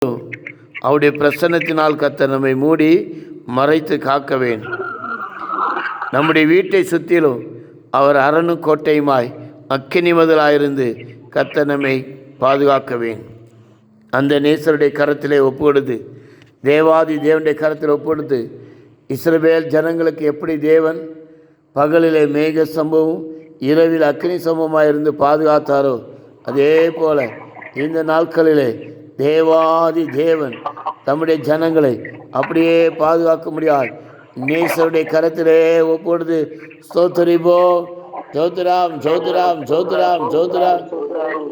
அவருடைய பிரசன்னத்தினால் கர்த்தர் நம்மை மூடி மறைத்து காக்க வேண்டும். நம்முடைய வீட்டை சுற்றிலும் அவர் அரணும் கோட்டையுமாய் அக்கினி மதிலாயிருந்து கர்த்தர் நம்மை பாதுகாக்க வேண்டும். அந்த நேசருடைய கரத்திலே ஒப்புக்கொடுத்து, தேவாதி தேவனுடைய கரத்தில் ஒப்புக்கொடுத்து, இஸ்ரவேல் ஜனங்களுக்கு எப்படி தேவன் பகலிலே மேக சம்பவம் இரவில் அக்கினி சம்பவமாக இருந்து பாதுகாத்தாரோ, அதே போல இந்த நாட்களிலே தேவாதி தேவன் தம்முடைய ஜனங்களை அப்படியே பாதுகாக்க முடியாது. நேசருடைய கரத்திலே ஒப்புக்கொடுத்து ஸ்தோத்திரிப்போ. ஜோதிராம் ஜோதிராம் ஜோதிராம் ஜோதிராம்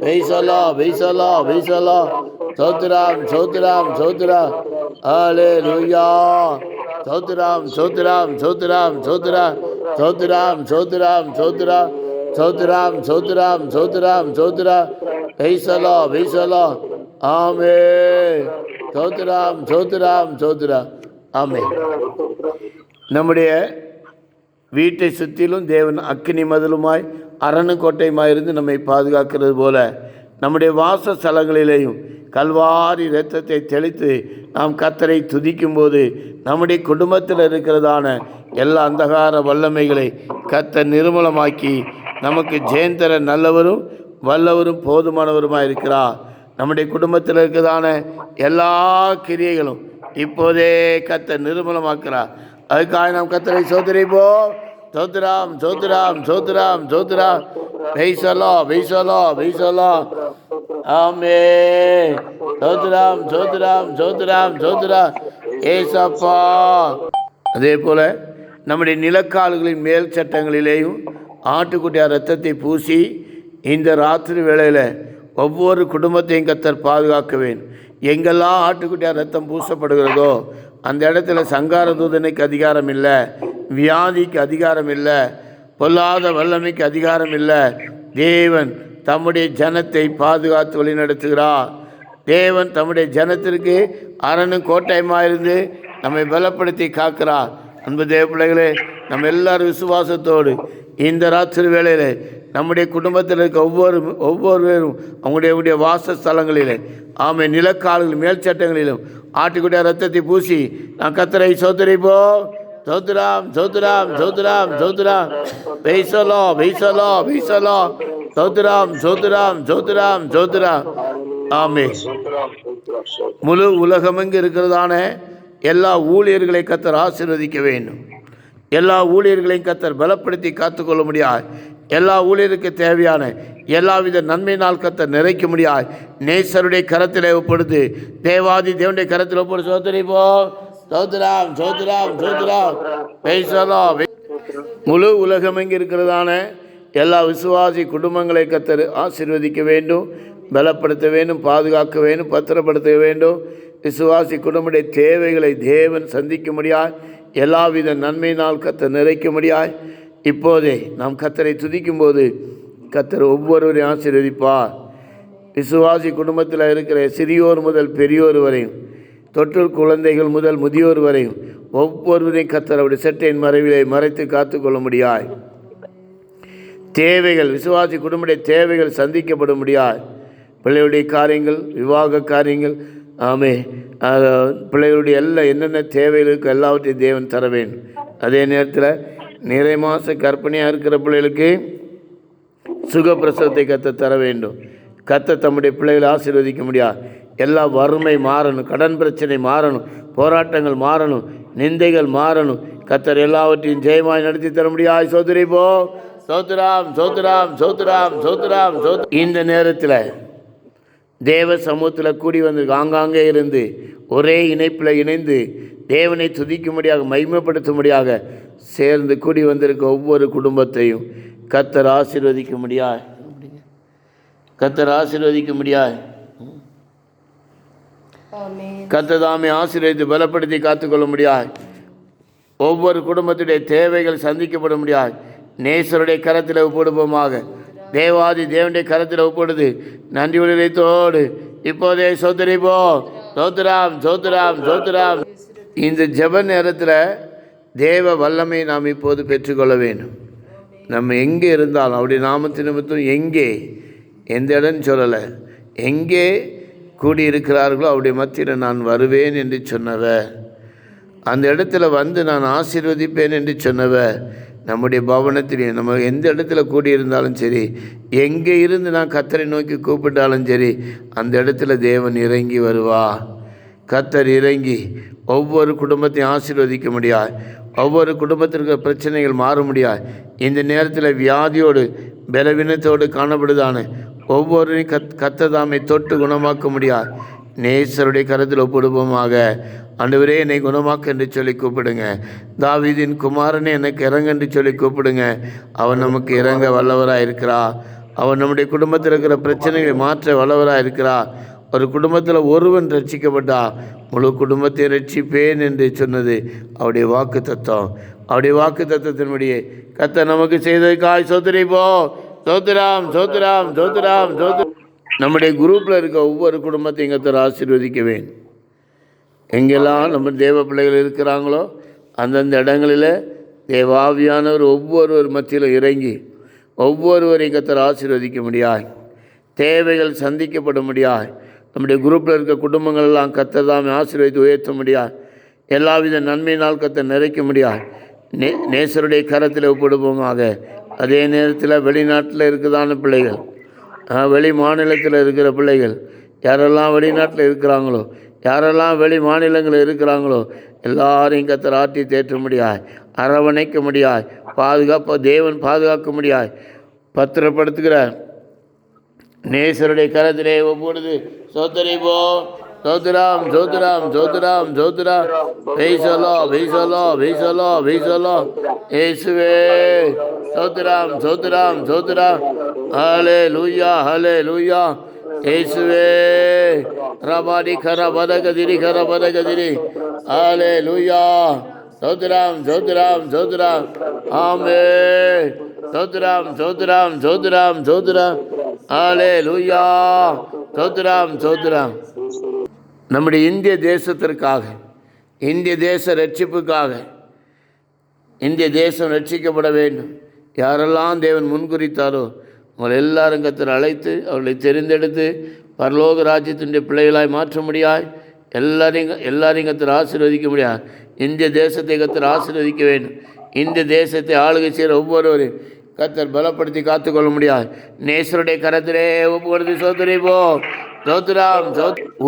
வைசலா வைசலா வைசலா ஜோதிராம் ஜோதிராம் ஜோதிராம் ஹல்லேலூயா. ஜோதிராம் ஜோதிராம் ஜோதிராம் ஜோதிராம் ஜோதிராம் ஜோதிராம் ஜோதிராம் ஜோதிராம் ஜோதிராம் ஜோதிராம் ஜோதிராம் வைசலா வைசலா ஆமென். ஜோதிராம் ஜோதிராம் ஜோதிராம் ஆமென். நம்முடைய வீட்டை சுற்றிலும் தேவன் அக்கினி மதிலுமாய் அரணுக்கோட்டையுமாய் இருந்து நம்மை பாதுகாக்கிறது போல, நம்முடைய வாசஸ்தலங்களிலேயும் கல்வாரி இரத்தத்தை தெளித்து நாம் கர்த்தரை துதிக்கும்போது நம்முடைய குடும்பத்தில் இருக்கிறதான எல்லா அந்தகார வல்லமைகளை கர்த்தர் நிர்மூலமாக்கி நமக்கு ஜெயந்தர நல்லவரும் வல்லவரும் போதுமானவருமாய் இருக்கிறார். நம்முடைய குடும்பத்தில் இருக்கிறதான எல்லா கிரியைகளும் இப்போதே கர்த்தர் நிர்மூலமாக்கிறார். அதுக்காக நாம் கர்த்தரை சோதரிப்போம். சோத்ராம் சோத்ராம் சோத்ராம் சோத்ராம் வைசலா வைசலா வைசலா ஆமென். சோத்ராம் சோத்ராம் சோத்ராம் சோத்ராம் ஏசப்பா. அதே போல நம்முடைய நிலக்கால்களின் மேல் சட்டங்களிலேயும் ஆட்டுக்குட்டியார் ரத்தத்தை பூசி இந்த ராத்திரி வேளையில் ஒவ்வொரு குடும்பத்தையும் கர்த்தர் பாதுகாக்க வேண்டும். எங்கெல்லாம் ஆட்டுக்குட்டியார் ரத்தம் பூசப்படுகிறதோ அந்த இடத்துல சங்கார தூதனுக்கு அதிகாரம் இல்லை, வியாதிக்கு அதிகாரம் இல்லை, பொல்லாத வல்லமைக்கு அதிகாரம் இல்லை. தேவன் தம்முடைய ஜனத்தை பாதுகாத்து வழிநடத்துகிறார். தேவன் தம்முடைய ஜனத்திற்கு அரணும் கோட்டையமாக இருந்து நம்மை பலப்படுத்தி காக்கிறார். அன்பு தேவ பிள்ளைகளே, நம்ம எல்லாரும் விசுவாசத்தோடு இந்த ராத்திரி வேளையில் நம்முடைய குடும்பத்தில் இருக்க ஒவ்வொருவரும் அவங்களுடைய வாசஸ்தலங்களிலே ஆமென் நிலக்கால்கள் மேல் சட்டங்களிலும் ஆட்டுக்குட்டிய ரத்தத்தை பூசி நான் கர்த்தரை சோதரிப்போம். சோத்ராம் சோத்ராம் சோத்ராம் சோத்ராம் வைசலா வைசலா வைசலா சோத்ராம் சோத்ராம் சோத்ராம் சோத்ராம் ஆமென். முழு உலகமெங்கு இருக்கிறதான எல்லா ஊழியர்களை கர்த்தர் ஆசீர்வதிக்க வேண்டும். எல்லா ஊழியர்களையும் கர்த்தர் பலப்படுத்தி காத்துக்கொள்ள முடியாது. எல்லா ஊழியருக்கு தேவையான எல்லாவித நன்மையினால் கர்த்தர் நிறைக்க முடியாது. நேசருடைய கரத்தில் ஒப்படுத்து, தேவாதி தேவனுடைய கரத்தில் ஒப்படுத்து சோதரிப்போ. சோத்ராம் சோத்ராம் சோத்ராம் வைசலா. முழு உலகமெங்கு இருக்கிறதான எல்லா விசுவாசி குடும்பங்களை கர்த்தர் ஆசீர்வதிக்க வேண்டும், பலப்படுத்த வேண்டும், பாதுகாக்க வேண்டும், பத்திரப்படுத்த வேண்டும். விசுவாசி குடும்படைய தேவைகளை தேவன் சந்திக்க முடியாது. எல்லாவித நன்மையினால் கர்த்தர் நிறைக்க முடியாது. இப்போதே நாம் கர்த்தரை துதிக்கும்போது கர்த்தர் ஒவ்வொருவரையும் ஆசீர்வதிப்பார். விசுவாசி குடும்பத்தில் இருக்கிற சிறியோர் முதல் பெரியோர் வரையும், தொற்று குழந்தைகள் முதல் முதியோர் வரையும் ஒவ்வொருவரையும் கர்த்தர் அவருடைய செட்டையின் மறைவிலை மறைத்து காத்துக்கொள்ள முடியாது. தேவைகள் விசுவாசி குடும்படைய தேவைகள் சந்திக்கப்பட முடியாது. பிள்ளைகளுடைய காரியங்கள், விவாக காரியங்கள், ஆமே பிள்ளைகளுடைய என்னென்ன தேவைகளுக்கு எல்லாவற்றையும் தேவன் தர வேண்டும். அதே நேரத்தில் நிறை மாத கர்ப்பிணியாக இருக்கிற பிள்ளைகளுக்கு சுகப்பிரசவத்தை கர்த்தர் தர வேண்டும். கர்த்தர் தம்முடைய பிள்ளைகளை ஆசீர்வதிக்க முடியாது. எல்லா வறுமை மாறணும், கடன் பிரச்சனை மாறணும், போராட்டங்கள் மாறணும், நிந்தைகள் மாறணும். கர்த்தர் எல்லாவற்றையும் ஜெயமாய் நடத்தி தர முடியாது. சோதரிப்போ. சோத்ராம் சோத்ராம் சோத்ராம் சோத்ராம் சோத். இந்த நேரத்தில் தேவ சமூகத்தில் கூடி வந்து ஆங்காங்கே இருந்து ஒரே இணைப்பில் இணைந்து தேவனை துதிக்கும்படியாக மகிமைப்படுத்தும்படியாக சேர்ந்து கூடி வந்திருக்க ஒவ்வொரு குடும்பத்தையும் கர்த்தர் ஆசீர்வதிக்க முடியாது. கர்த்தர் ஆசீர்வதிக்க முடியாது. கர்த்தர் தாமே ஆசீர்வதித்து பலப்படுத்தி காத்துக்கொள்ள முடியாது. ஒவ்வொரு குடும்பத்துடைய தேவைகள் சந்திக்கப்பட முடியாது. நேசருடைய கரத்தில் ஒப்புடுவோமாக. தேவாதி தேவனுடைய கரத்தில் ஒப்படுது நன்றி உலகத்தோடு இப்போதே சோதரிப்போ. சோத்ராம் சோத்ராம் சோத்ராம். இந்த ஜெப நேரத்தில் தேவ வல்லமை நாம் இப்போது பெற்றுக்கொள்ள வேண்டும். நம்ம எங்கே இருந்தாலும் அவருடைய நாமத்தின் நிமித்தம் எங்கே எந்த இடம்னு சொல்லலை, எங்கே கூடியிருக்கிறார்களோ அவருடைய மத்தியில் நான் வருவேன் என்று சொன்னவர், அந்த இடத்துல வந்து நான் ஆசீர்வதிப்பேன் என்று சொன்னவர், நம்முடைய பவனத்திலே நம்ம எந்த இடத்துல கூடியிருந்தாலும் சரி, எங்கே இருந்து நான் கர்த்தரை நோக்கி கூப்பிட்டாலும் சரி, அந்த இடத்துல தேவன் இறங்கி வருவா. கர்த்தர் இறங்கி ஒவ்வொரு குடும்பத்தையும் ஆசீர்வதிக்க முடியாது, ஒவ்வொரு குடும்பத்திற்கு பிரச்சனைகள் மாற முடியாது. இந்த நேரத்தில் வியாதியோடு பலவீனத்தோடு காணப்படுதான ஒவ்வொருவரையும் கர்த்தர் தாமே தொட்டு குணமாக்க முடியாது. நேசருடைய கரத்தில் ஒப்பிடுவோமாக. ஆண்டவரே என்னை குணமாக்க என்று சொல்லி கூப்பிடுங்க. தாவீதின் குமாரனே எனக்கு இறங்க என்று சொல்லி கூப்பிடுங்க. அவன் நமக்கு இறங்க வல்லவராக இருக்கிறா. அவன் நம்முடைய குடும்பத்தில் இருக்கிற பிரச்சனைகளை மாற்ற வல்லவராக இருக்கிறா. ஒரு குடும்பத்தில் ஒருவன் ரட்சிக்கப்பட்டா முழு குடும்பத்தை ரட்சிப்பேன் என்று சொன்னது அவருடைய வாக்கு தத்துவம். அவருடைய வாக்கு தத்துவத்தின்படியே கர்த்தர் நமக்கு செய்ததுக்காய் சோத்திரிப்போ. சோத்திராம் சோத்திராம் சோத்திராம் சோத்திரம். நம்முடைய குரூப்பில் இருக்க ஒவ்வொரு குடும்பத்தையும் கர்த்தர் ஆசீர்வதிக்க வேண்டும். எங்கெல்லாம் நம்ம தேவ பிள்ளைகள் இருக்கிறாங்களோ அந்தந்த இடங்களில் தேவாவியானவர் ஒவ்வொருவர் மத்தியில் இறங்கி ஒவ்வொருவரையும் கர்த்தர் ஆசீர்வதிக்க முடியாது. தேவைகள் சந்திக்கப்பட முடியாது. நம்முடைய குரூப்பில் இருக்க குடும்பங்கள் எல்லாம் கர்த்தர் தாமே ஆசீர்வதித்து உயர்த்த முடியாது. எல்லாவித நன்மையினால் கர்த்தர் நிறைக்க முடியாது. நேசருடைய கரத்தில் ஒப்பிடுவோமாக. அதே நேரத்தில் வெளிநாட்டில் இருக்குதான பிள்ளைகள், வெளி மாநிலத்தில் இருக்கிற பிள்ளைகள், யாரெல்லாம் வெளிநாட்டில் இருக்கிறாங்களோ, யாரெல்லாம் வெளி மாநிலங்களில் இருக்கிறாங்களோ எல்லாரையும் கர்த்தர் ஆற்றி தேற்ற முடியாது, அரவணைக்க முடியாது, தேவன் பாதுகாக்க முடியாது. பத்திரப்படுத்துகிறார். நேசருடைய கரத்திலே ஒவ்வொருது சோதரிப்போ. சோதராம் சோதராம் சோதராம் சோதராம். வெய்சலோ வெய்சலோ வெய்சலோ வெய்சலோ. இயேசுவே சோதராம் சோதராம் சோதராம். ஹல்லேலூயா ஹல்லேலூயா. இயேசுவே ரபாடி கர பதகதிரி கர பதகதிரி. ஹல்லேலூயா. சோதராம் சோதராம் சோதராம். ஆமென். சோதராம் சோதராம் சோதராம் சோதராம். ஹல்லேலூயா. சோதராம் சோதராம். நம்முடைய இந்திய தேசத்திற்காக, இந்திய தேச ரட்சிப்புக்காக, இந்திய தேசம் ரட்சிக்கப்பட வேண்டும். யாரெல்லாம் தேவன் முன்குறித்தாரோ அவங்களை எல்லாரும் கர்த்தர் அழைத்து அவர்களை தெரிந்தெடுத்து பரலோக ராஜ்யத்தினுடைய பிள்ளைகளாய் மாற்ற முடியாது. எல்லாரையும் கர்த்தர் ஆசீர்வதிக்க முடியாது. இந்திய தேசத்தை கர்த்தர் ஆசீர்வதிக்க வேண்டும். இந்திய தேசத்தை ஆளுகை செய்கிற ஒவ்வொருவரையும் கர்த்தர் பலப்படுத்தி காத்துக்கொள்ள முடியாது. நேசருடைய கரத்திலே ஒவ்வொரு சோதரிப்போ. சோத்ராம்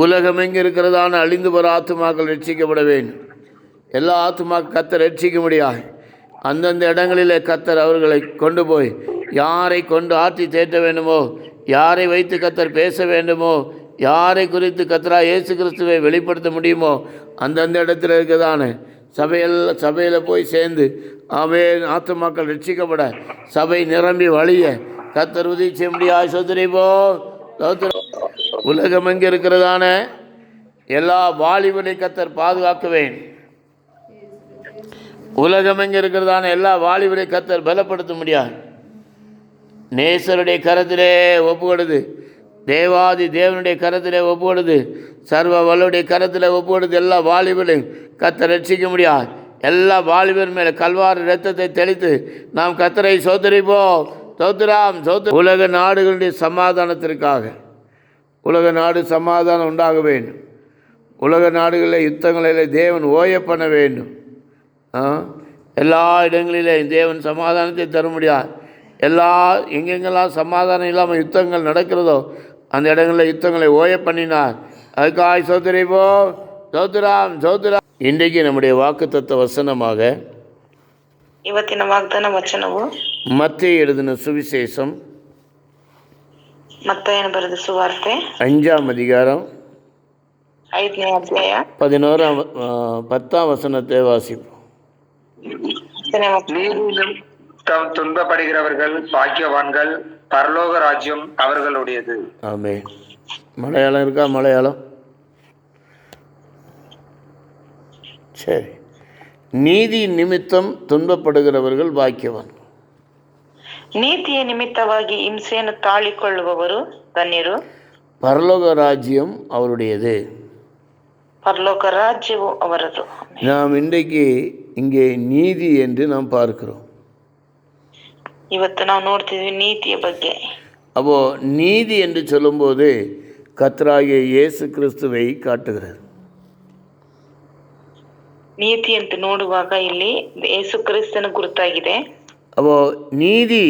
உலகம் எங்கே இருக்கிறதான அழிந்து போகிற ஆத்துமாக்கள் ரட்சிக்கப்பட வேண்டும். எல்லா ஆத்துமாக்கள் கர்த்தர் ரட்சிக்க முடியாது. அந்தந்த இடங்களிலே கர்த்தர் அவர்களை கொண்டு போய் யாரை கொண்டு ஆற்றி தேற்ற வேண்டுமோ, யாரை வைத்து கர்த்தர் பேச வேண்டுமோ, யாரை குறித்து கர்த்தராகிய இயேசு கிறிஸ்துவை வெளிப்படுத்த முடியுமோ அந்தந்த இடத்துல இருக்கிறதான சபையில் போய் சேர்ந்து ஆத்துமாக்கள் ரட்சிக்கப்பட சபை நிரம்பி வழிய கர்த்தர் உதவி செய்ய முடியாது. சோதரிப்போ. உலகம் எங்கே இருக்கிறதான எல்லா வாலிபனை கர்த்தர் பாதுகாக்குவேன். உலகம் எங்கே இருக்கிறதான எல்லா வாலிபனை கர்த்தர் பலப்படுத்த முடியாது. நேசருடைய கரத்திலே ஒப்புக்கொடுது, தேவாதி தேவனுடைய கரத்திலே ஒப்புக்கொடுது, சர்வ வல்லுடைய கரத்தில் ஒப்புக்கொடுது. எல்லா வாலிபரையும் கர்த்தர் ரட்சிக்க முடியாது. எல்லா வாலிபர் மேலே கல்வாரி இரத்தத்தை தெளித்து நாம் கர்த்தரை சோதரிப்போம். சோத்ராம் சோத்ர. உலக நாடுகளுடைய சமாதானத்திற்காக, உலக நாடு சமாதானம் உண்டாக வேண்டும். உலக நாடுகளில் யுத்தங்களில் தேவன் ஓய பண்ண வேண்டும். எல்லா இடங்களிலும் தேவன் சமாதானத்தை தர முடியாது. எங்கெங்கெல்லாம் சமாதானம் இல்லாமல் யுத்தங்கள் நடக்கிறதோ அந்த இடங்களில் யுத்தங்களை ஓய பண்ணினார். அதுக்காக சோதரிப்போ. சோத்ராம் சோத்ராம். இன்றைக்கு நம்முடைய வாக்குத்தத்த வசனமாக ಇವತ್ತಿನ ವಾಗ್ದಾನ ವಚನವು ಮತ್ತೇಯು எழுதின சுவிசேஷம், ಮತ್ತಾಯನು ಬರೆದ ಸುವಾರ್ತೆ 5ஆம் அதிகாரம் 5ನೇ ಅಧ್ಯಾಯ 10ஆம் வசனத்தை வாசிப்போம். நீதியிலும் துன்பப்படுகிறவர்கள் பாக்கியவான்கள், பரலோக ராஜ்யம் அவர்களுடையது. ஆமென். மலையாளம் இருக்கா? மலையாளம் சரி. நீதி நிமித்தம் துன்பப்படுகிறவர்கள் பாக்கியவான். ನೀತಿಯ ನಿಮಿತ್ತವಾಗಿ ಹಿಂಸೆಯನ್ನು ತಾಳಿಕೊಳ್ಳುವವರು ಧನ್ಯರು, பரலோக ராஜ்யம் அவருடையது. ಪರಲೋಕ ರಾಜ್ಯವು ಅವರದು. நாம் இன்றைக்கு இங்கே நீதி என்று நாம் பார்க்கிறோம். ಇವತ್ತು ನಾವು ನೋಡ್ತಿದ್ವಿ ನೀತಿಯ ಬಗ್ಗೆ. அப்போ நீதி என்று சொல்லும்போது கர்த்தராகிய இயேசு கிறிஸ்துவை காட்டுகிறது. ನೀತಿ ಅಂತ ನೋಡುವಾಗ ಇಲ್ಲಿ ಯೇಸು ಕ್ರಿಸ್ತನ ಗುರುತಾಗಿದೆ. அப்போ நீதி,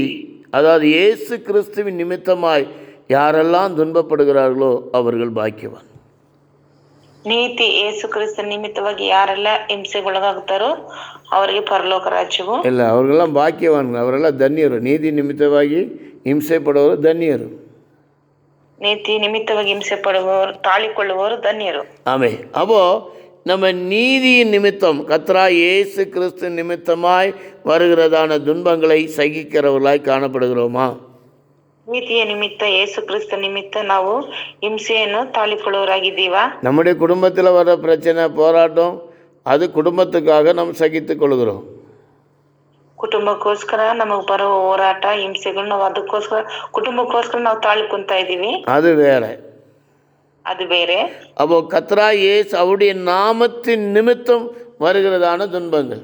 அதாவது இயேசு கிறிஸ்துவின் நிமித்தமாய் யாரெல்லாம் துன்பப்படுகிறார்களோ அவர்கள் பாக்கியவான். ನೀತಿ ಯೇಸು ಕ್ರಿಸ್ತನ ನಿಮಿತ್ತವಾಗಿ ಯಾರೆಲ್ಲ ಹಿಂಸೆಗೊಳಗಾಗ್ತಾರೋ ಅವರಿಗೆ ಪರಲೋಕ ರಾಜ್ಯವು. இல்லை, அவர்களெல்லாம் பாக்கியவான்கள், அவரெல்லாம் தன்யರು. நீதி நிமித்தವಾಗಿ ಹಿಂಸೆಪಡುವವರು ಧನ್ಯರು. ನೀತಿ ನಿಮಿತ್ತವಾಗಿ ಹಿಂಸೆ ಪಡುವವರು ತಾಳಿಕೊಳ್ಳುವವರು ಧನ್ಯರು. ஆமே. அப்போ நம்ம நீதியின் நிமித்தம் கர்த்தராகிய இயேசு கிறிஸ்து நிமித்தமாய் வருகிறதான துன்பங்களை சகிக்கிறவர்களாய் காணப்படுகிறோமா? நீதிய நிமித்த ಯೇಸು ಕ್ರಿಸ್ತ ನಿಮಿತ್ತ ನಾವು ಹಿಂಸೆಯನ್ನು ತಾಳಿಕೊಳ್ಳುವವರಾಗಿದ್ದೀವಾ? நம்முடைய குடும்பத்தில் வர பிரச்சனை, போராட்டம், அது குடும்பத்துக்காக நாம் சகித்துக் கொள்கிறோம். ಕುಟುಂಬಕ್ಕೋಸ್ಕರ ನಮಗ್ ಬರೋ ಹೋರಾಟ ಹಿಂಸೆಗಳು ನಾವು ಅದಕ್ಕೋಸ್ಕರ ಕುಟುಂಬಕ್ಕೋಸ್ಕರ ನಾವು ತಾಳ್ಕೊಂತ ಇದೀವಿ. அது வேற. அது ಬೇರೆ. அப்போ கர்த்தராகிய இயேசு அவருடைய நாமத்தின் நிமித்தம் வருகிறதான துன்பங்கள்,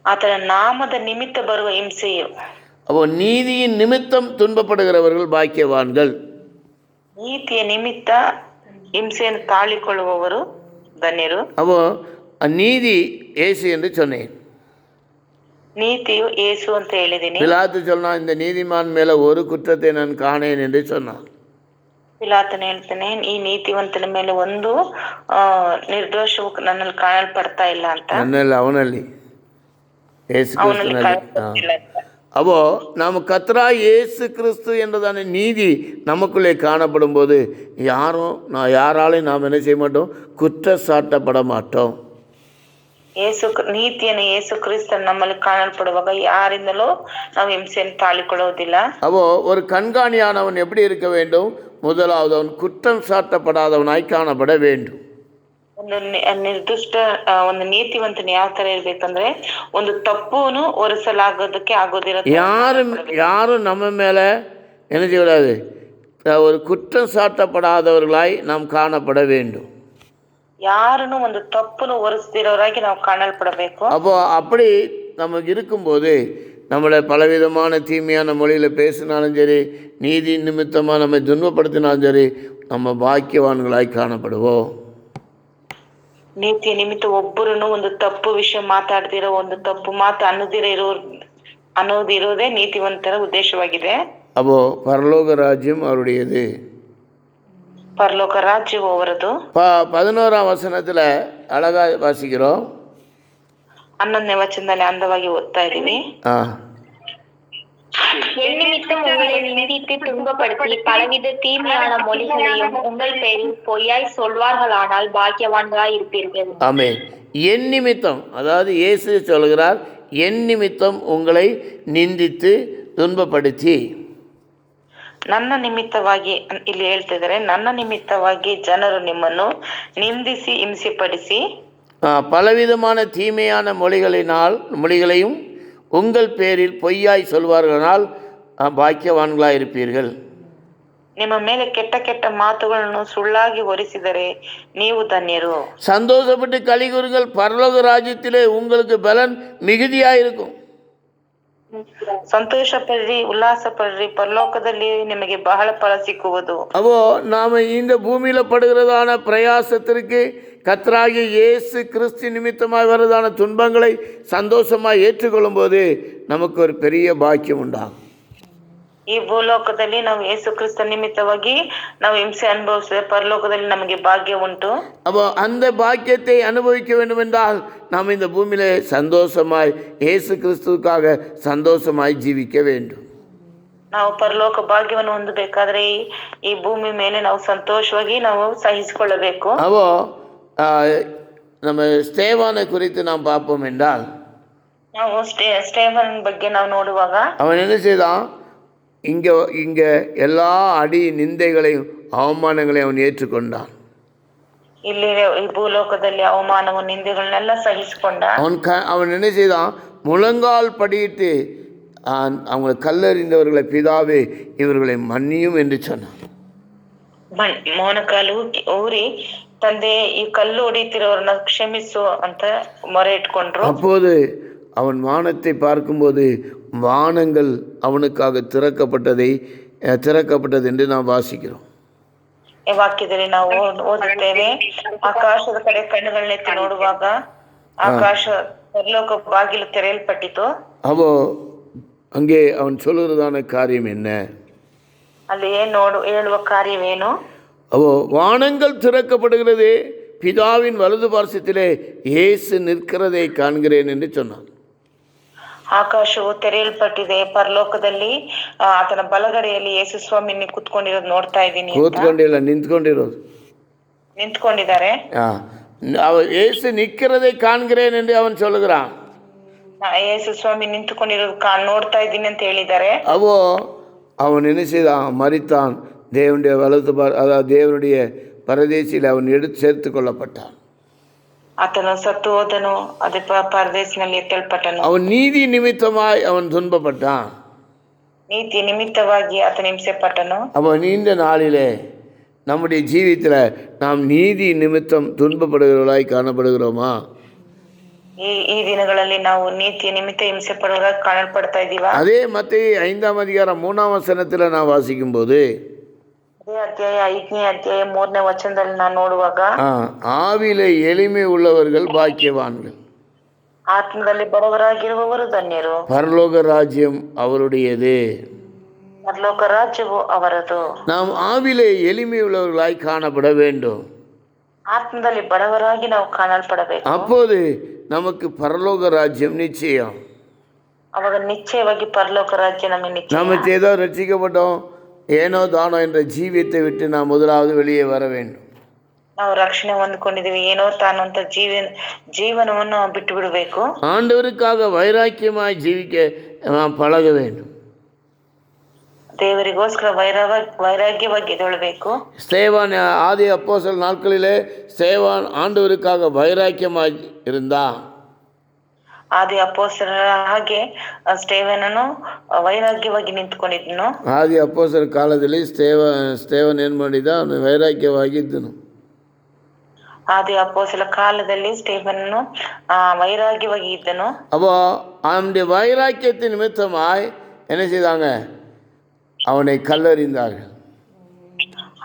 ಆತನ ನಾಮದ ನಿಮಿತ್ತ ಬರುವ ಹಿಂಸೆಯು. அப்போ நீதியின் நிமித்தம் துன்பப்படுகிறவர்கள் பாக்கியவான்கள். ನೀತಿಯ ನಿಮಿತ್ತ ಹಿಂಸೆಯನ್ನು ತಾಳಿಕೊಳ್ಳುವವರು ಧನ್ಯರು. அப்போ நீதி இயேசு என்று சொன்னேன். ನೀತಿಯು ಯೇಸು ಅಂತ ಹೇಳಿದೀನಿ. பிலாத்து சொன்னான், இந்த நீதிமான் மேலே ஒரு குற்றத்தை நான் காணேன் என்று சொன்னான். ಪಿಲಾತನ ಹೇಳ್ತಾನೆ, ಈ ನೀತಿವಂತನ ಮೇಲೆ ಒಂದು ನಿರ್ದೋಷವು ನನ್ನಲ್ಲಿ ಕಾಣಲ್ಪಡ್ತಾ ಇಲ್ಲ ಅಂತ. ನನ್ನಲ್ಲಿ, ಅವನಲ್ಲಿ, இயேசு ಅವನಲ್ಲಿ கிறிஸ்துவிನಲ್ಲಿ. ಕಾಣಲ್ಪಟ್ಟಿಲ್ಲ ಅಂತ. அப்போ நாம் கர்த்தராகிய இயேசு கிறிஸ்து என்றதான நீதி நமக்குள்ளே காணப்படும் போது யாராலையும் நாம் என்ன செய்ய மாட்டோம்? குற்றச்சாட்டப்பட மாட்டோம். ನೀತಿಯನ್ನು ಯೇಸು ಕ್ರಿಸ್ತ ನಮ್ಮಲ್ಲಿ ಕಾಣಲ್ಪಡುವಾಗ ಯಾರಿಂದಲೂ ನಾವು ಹಿಂಸೆಯನ್ನು ತಾಳಿಕೊಳ್ಳುವುದಿಲ್ಲ. அப்போ ஒரு கண்காணியானவன் எப்படி இருக்க வேண்டும்? முதலாவது அவன் குற்றம் சாட்டப்படாதவனாய் காணப்பட வேண்டும். ಒಂದು ನಿರ್ದಿಷ್ಟ ಒಂದು ನೀತಿವಂತನ ಯಾವ ತರ ಇರ್ಬೇಕಂದ್ರೆ ಒಂದು ತಪ್ಪುನು ಒರೆಸಲಾಗೋದಕ್ಕೆ ಆಗೋದಿಲ್ಲ. யாரும் நம்ம மேலே என்ன செய்யக்கூடாது? ஒரு குற்றம் சாட்டப்படாதவர்களாய் நாம் காணப்பட வேண்டும். யாருன்னு ಒಂದು ತಪ್ಪನ್ನು ಒರೆಸ್ದಿರೋರಾಗಿ ನಾವು ಕಾಣಲ್ಪಡಬೇಕು. அப்போ அப்படி நமக்கு இருக்கும்போது நம்மளை பலவிதமான தீமையான மொழியில் பேசினாலும் சரி, நீதி நிமித்தமாக நம்ம துன்பப்படுத்தினாலும் சரி, நம்ம பாக்கியவான்களாய் காணப்படுவோம். ನೀತಿಯ ನಿಮಿತ್ತ ಒಬ್ಬರನ್ನು ಒಂದು ತಪ್ಪು ವಿಷಯ ಮಾತಾಡ್ದಿರೋ, ಒಂದು ತಪ್ಪು ಮಾತು ಅನ್ನೋದಿರೋದೇ ನೀತಿವಂತರ ಉದ್ದೇಶವಾಗಿದೆ. அப்போ பரலோக ராஜ்யம் அவருடையது. ಪರಲೋಕ ರಾಜ್ಯವು ಅವರದು. 11ஆம் வசனத்தில் அழகாக வாசிக்கிறோம். 11ನೇ ವಚನದಲ್ಲಿ ಅಂದವಾಗಿ ಓದ್ತಾ ಇದೀವಿ. என் நிமித்தம் உங்களை நிந்தித்து துன்பப்படுத்தி பலவித தீமையான மொழிகளையும் உங்கள் பேரில் பொய்யாய் சொல்வார்களானால் பாக்கியவான்களாய் இருப்பீர்கள். ஆமென். என் நிமித்தம், அதாவது இயேசு சொல்கிறார், என் நிமித்தம் உங்களை நிந்தித்து துன்பப்படுத்தி. ನನ್ನ ನಿಮಿತ್ತವಾಗಿ ಇಲ್ಲಿ ಹೇಳ್ತಿದ್ದಾರೆ, ನನ್ನ ನಿಮಿತ್ತವಾಗಿ ಜನರು ನಿಮ್ಮನ್ನು ನಿಂದಿಸಿ ಹಿಂಸೆಪಡಿಸಿ பலவிதமான தீமையான மொழிகளையும் உங்கள் பேரில் பொய்யாய் சொல்வார்களால் பாக்கியவான்களாய் இருப்பீர்கள். ನಿಮ್ಮ ಮೇಲೆ ಕೆಟ್ಟ ಕೆಟ್ಟ ಮಾತುಗಳನ್ನು ಸುಳ್ಳಾಗಿ ಹೊರಿಸಿದರೆ ನೀವು ಧನ್ಯರು. சந்தோஷப்பட்டு கலிகூறுங்கள், பரலோக ராஜ்யத்திலே உங்களுக்கு பலன் மிகுதியாயிருக்கும். ಸಂತೋಷ ಪಡ್ರಿ, ಉಲ್ಲಾಸ ಪಡ್ರಿ, ಪರಲೋಕದಲ್ಲಿ ನಿಮಗೆ ಬಹಳ ಫಲ ಸಿಕ್ಕುವುದು. அப்போ நாம் இந்த பூமியில் படுகிறதான பிரயாசத்திற்கு கர்த்தராகிய இயேசு கிறிஸ்து நிமித்தமாக வருவதான துன்பங்களை சந்தோஷமாக ஏற்றுக்கொள்ளும் போது நமக்கு ஒரு பெரிய பாக்கியம் உண்டாகும். ಈ ಭೂಲೋಕದಲ್ಲಿ ನಾವು ಯೇಸು ಕ್ರಿಸ್ತ ನಿಮಿತ್ತವಾಗಿ ನಾವು ಹಿಂಸೆ ಅನುಭವಿಸಿದ பரலோகದಲ್ಲಿ ನಮಗೆ ಭಾಗ್ಯ ಉಂಟು. அப்போ அந்த பாக்கியத்தை அனுபவிக்க வேண்டும் என்றால் நாம் இந்த பூமியிலே சந்தோஷமாய் இயேசு கிறிஸ்துவுக்காக சந்தோஷமாய் ஜீவிக்க வேண்டும். ನಾವು ಪರಲೋಕ ಭಾಗ್ಯವನ್ನು ಹೊಂದಬೇಕಾದ್ರೆ ಈ ಭೂಮಿ ಮೇಲೆ ನಾವು ಸಂತೋಷವಾಗಿ ನಾವು ಸಹಿಸಿಕೊಳ್ಳಬೇಕು. அப்போ நம்ம ஸ்தேவானை குறித்து நாம் பார்ப்போம் என்றால், ನಾವು ಸ್ಟೇಫನ್ ಬಗ್ಗೆ ನಾವು ನೋಡುವಾಗ அவன் என்ன செய்தான்? இங்கே எல்லா அடி நிந்தைகளையும் அவமானங்களையும் அவன் ஏற்றுக்கொண்டான். ಇಲ್ಲಿ ಈ ಭೂಲೋಕದಲ್ಲಿ ಅವಮಾನವು ನಿಂದೆಗಳನ್ನೆಲ್ಲ ಸಹಿಸಿಕೊಂಡ. அவன் என்ன செய்தான்? முழங்கால் படியிட்டு அவங்களை கல்லறிந்தவர்களை, பிதாவே இவர்களை மன்னியும் என்று சொன்னான். ಮೋನಕಾಲು ಊರಿ, ತಂದೆ ಈ ಕಲ್ಲು ಹೊಡಿತಿರೋರ್ನ ಕ್ಷಮಿಸು ಅಂತ ಮೊರೆ ಇಟ್ಕೊಂಡ್ರು. அப்போது அவன் வானத்தை பார்க்கும்போது வானங்கள் அவனுக்காக திறக்கப்பட்டது என்று நாம் வாசிக்கிறோம். ಈ ವಾಕ್ಯದಲ್ಲಿ ನಾವು ಓದುತ್ತೇವೆ, ಆಕಾಶದ ಕಡೆ ಕಣ್ಣುಗಳನ್ನೆತ್ತಿ ನೋಡುವಾಗ ಆಕಾಶ ಪರಲೋಕ ಬಾಗಿಲು ತೆರೆಯಲ್ಪಟ್ಟಿತು. அப்போ அங்கே அவன் சொல்லுகிறதான காரியம் என்ன? ಅಲ್ಲಿ ಹೇಳುವ ಕಾರ್ಯವೇನು? அப்போ வானங்கள் திறக்கப்படுகிறது, பிதாவின் வலது பார்சத்திலே இயேசு நிற்கிறதை காண்கிறேன் என்று சொன்னான். ಆಕಾಶವು ತೆರೆಯಲ್ಪಟ್ಟಿದೆ, ಪರಲೋಕದಲ್ಲಿ ಆತನ ಬಲಗಡೆಯಲ್ಲಿ ಯೇಸು ಸ್ವಾಮಿ ಕುತ್ಕೊಂಡಿರೋದು ನೋಡ್ತಾ ಇದ್ದೀನಿ. ಕೂತ್ಕೊಂಡಿಲ್ಲ, ನಿಂತ್ಕೊಂಡಿರೋದು. ನಿಂತ್ಕೊಂಡಿದ್ದಾರೆ. இயேசு நிற்கிறதை காண்கிறேன் என்று அவன் சொல்லுகிறான். ಯೇಸು ಸ್ವಾಮಿ ನಿಂತುಕೊಂಡಿರೋದು ನೋಡ್ತಾ ಇದ್ದೀನಿ ಅಂತ ಹೇಳಿದ್ದಾರೆ. அவோ அவன் என்ன செய்தான்? மரித்தான், தேவனுடைய வலது அதாவது தேவனுடைய பரதேசியில் அவன் எடுத்து சேர்த்து கொள்ளப்பட்டான். ಆತನು ಸತ್ತು ಹೋದನು, ಅದೇ ಪರದೇಶಿನಲ್ಲಿ ಎತ್ತಲ್ಪಟ್ಟನು. அவன் நீதி நிமித்தமாய் அவன் துன்பப்பட்டான். ನೀತಿ ನಿಮಿತ್ತವಾಗಿ ಆತನ ಹಿಂಸೆ ಪಟ್ಟನು. அவன் நீண்ட நாளிலே நம்முடைய ஜீவித்தில் நாம் நீதி நிமித்தம் துன்பப்படுகிறவர்களாய் காணப்படுகிறோமா? ಈ ದಿನಗಳಲ್ಲಿ ನಾವು ನೀತಿ ನಿಮಿತ್ತ ಹಿಂಸೆ ಪಡುವಾಗ ಕಾಣಲ್ಪಡ್ತಾ ಇದ್ದೀವಾ? அதே மத்தேயு 5ஆம் அதிகாரம் 3ஆம் வசனத்தில் நான் வாசிக்கும் போது, ಅದೇ ಅಧ್ಯಾಯ 5ನೇ ಅಧ್ಯಾಯ 3ನೇ ವಚನದಲ್ಲಿ ನಾನು ನೋಡುವಾಗ, ஆவிலே எளிமை உள்ளவர்கள் பாக்கியவான்கள், ಆತ್ಮದಲ್ಲಿ ಬಡವರಾಗಿರುವವರು ಧನ್ಯರು, பரலோக ராஜ்யம் அவருடையது. ಪರಲೋಕ ರಾಜ್ಯವು ಅವರದು. நாம் ஆவிலே எளிமை உள்ளவர்களாய் காணப்பட வேண்டும். ಆತ್ಮದಲ್ಲಿ ಬಡವರಾಗಿ ನಾವು ಕಾಣಲ್ಪಡಬೇಕು. அப்போது நமக்கு பரலோக ராஜ்யம் நிச்சயம். ಅವಾಗ ನಿಶ್ಚಯವಾಗಿ ಪರಲೋಕ ರಾಜ್ಯ ನಮಗೆ ನಿಶ್ಚಯ. நம்ம ஏதோ ரட்சிக்கப்பட்டோம், ஏனோ தானோ என்ற ஜீவியத்தை விட்டு நாம் முதலாவது வெளியே வர வேண்டும். ನಾವು ರಕ್ಷಣೆ ಹೊಂದ್ಕೊಂಡಿದೀವಿ, ಏನೋ ತಾನು ಅಂತ ಜೀವನವನ್ನು ಬಿಟ್ಟು ಬಿಡಬೇಕು. ஆண்டவருக்காக வைராக்கியமாய் ஜீவிக்க நாம் பழக வேண்டும். ದೇವರಿಗೋಸ್ಕರ ವೈರಾಗ್ಯವಾಗಿ ಎದ್ದೇಳಬೇಕು. ஸ்தேவான் ஆதி அப்போஸ்தலர் நாட்களிலே ஸ்தேவான் ஆண்டவருக்காக வைராக்கியமாய் இருந்தான். ಆದಿ ಅಪೊಸ್ತಲರ ಹಾಗೆ ಸ್ಟೇವನನು ವೈರಾಗ್ಯವಾಗಿ ನಿಂತುಕೊಂಡಿದ್ದನು. ಆದಿ ಅಪೊಸ್ತಲರ ಕಾಲದಲ್ಲಿ ಸ್ಟೇವನ್ ಏನು ಮಾಡಿದ? ಅವನು ವೈರಾಗ್ಯವಾಗಿದ್ದನು. ಆದಿ ಅಪೊಸ್ತಲರ ಕಾಲದಲ್ಲಿ ಸ್ಟೇವನನು ವೈರಾಗ್ಯವಾಗಿ ಇದ್ದನು. அப்போ அவனுடைய வைராக்கியத்தின் நிமித்தமாய் என்ன செய்தாங்க? அவனை கல்லறிந்தார்கள்.